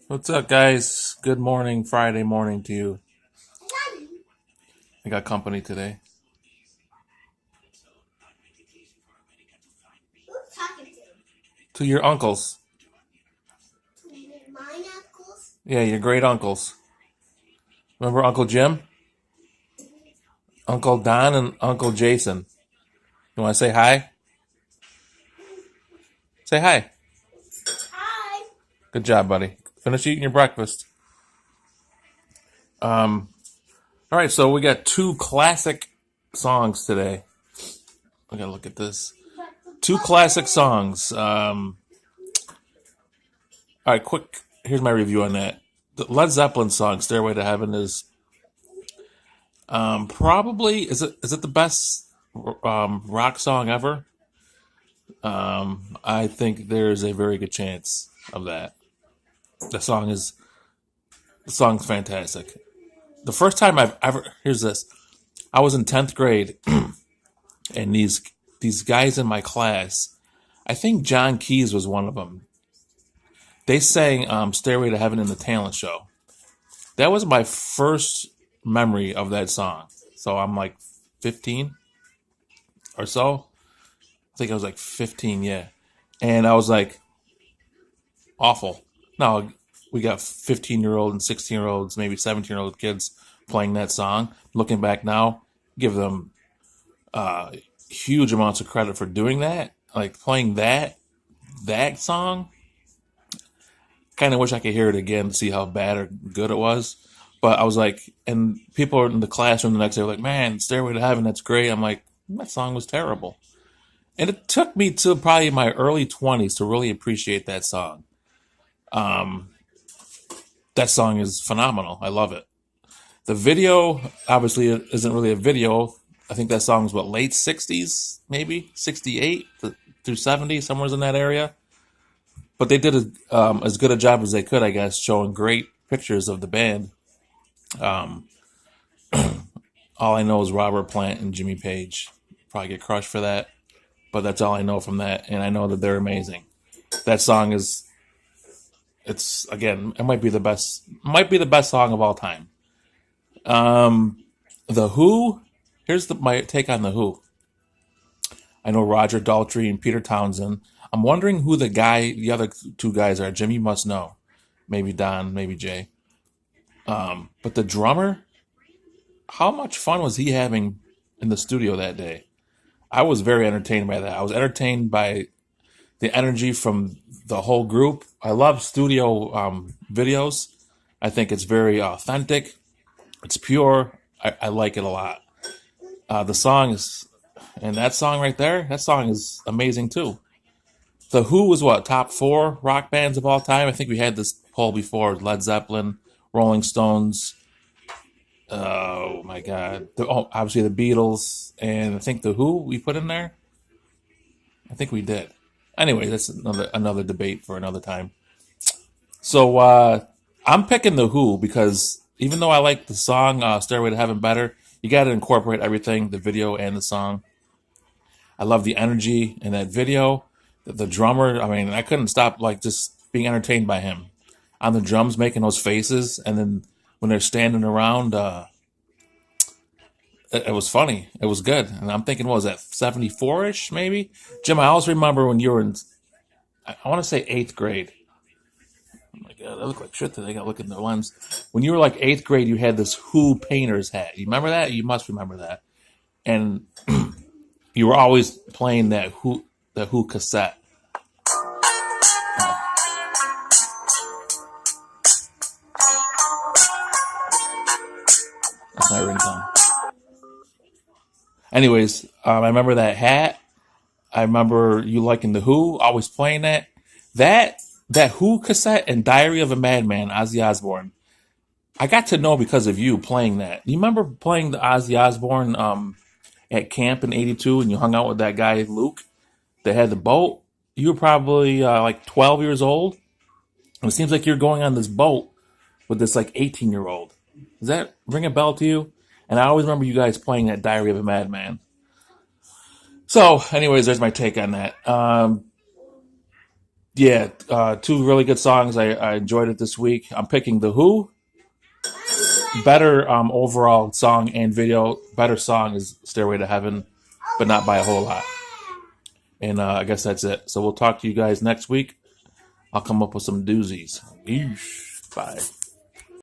What's up, guys? Good morning, Friday morning to you. I got company today. Who's talking to? To your uncles. Mine uncles? Yeah, your great uncles. Remember Uncle Jim, Uncle Don, and Uncle Jason? You want to say hi? Say hi. Hi. Good job, buddy. Finish eating your breakfast. All right, so we got two classic songs today. I gotta look at this. Two classic songs. All right, quick. Here's my review on that. The Led Zeppelin song "Stairway to Heaven" is probably is it the best rock song ever? I think there's a very good chance of that. The song is the song's fantastic. The first time I've ever here's this. I was in 10th grade, and these guys in my class, I think John Keys was one of them. They sang "Stairway to Heaven" in the talent show. That was my first memory of that song. So I'm like 15 or so. I think I was like 15, yeah. And I was like, awful. Now we got 15-year-old and 16-year-olds, maybe 17-year-old kids playing that song. Looking back now, give them huge amounts of credit for doing that. Like playing that song. Kind of wish I could hear it again to see how bad or good it was. But I was like, and people in the classroom the next day were like, "Man, Stairway to Heaven, that's great." I'm like, that song was terrible. And it took me to probably my early 20s to really appreciate that song. That song is phenomenal. I love it. The video obviously isn't really a video. I think that song's what, late 60s, maybe 68 through 70, somewhere in that area. But they did as good a job as they could, I guess, showing great pictures of the band. All I know is Robert Plant and Jimmy Page. Probably get crushed for that, but that's all I know from that, and I know that they're amazing. That song is, it's again, it might be the best song of all time. The Who. Here's my take on the Who. I know Roger Daltrey and Peter Townsend. I'm wondering who the other two guys are. Jimmy must know. Maybe Don, maybe Jay. But the drummer, how much fun was he having in the studio that day? I was very entertained by that. I was entertained by the energy from the whole group. I love studio videos. I think it's very authentic. It's pure. I like it a lot. The song is, and that song right there, that song is amazing too. The Who was what, top four rock bands of all time? I think we had this poll before. Led Zeppelin, Rolling Stones. Oh my God! Obviously the Beatles, and I think the Who we put in there. I think we did. Anyway, that's another debate for another time. So I'm picking the Who because even though I like the song "Stairway to Heaven" better, you got to incorporate everything—the video and the song. I love the energy in that video. The drummer, I mean, I couldn't stop like just being entertained by him on the drums, making those faces, and then when they're standing around, it was funny. It was good, and I'm thinking, what was that, 74ish maybe? Jim, I always remember when you were in, I want to say 8th grade. Oh my God, I look like shit today. I got to look in the lens. When you were like 8th grade, you had this Who painter's hat. You remember that? You must remember that. And you were always playing that Who cassette. That's my ringtone. Anyways, I remember that hat. I remember you liking the Who, always playing that. That that Who cassette and Diary of a Madman, Ozzy Osbourne. I got to know because of you playing that. You remember playing the Ozzy Osbourne at camp in '82, and you hung out with that guy Luke that had the boat. You were probably like 12 years old, and it seems like you're going on this boat with this like 18-year-old. Does that ring a bell to you? And I always remember you guys playing that Diary of a Madman. So, anyways, there's my take on that. Yeah, two really good songs. I enjoyed it this week. I'm picking The Who. Better overall song and video. Better song is Stairway to Heaven, but not by a whole lot. And I guess that's it. So we'll talk to you guys next week. I'll come up with some doozies. Eesh. Bye.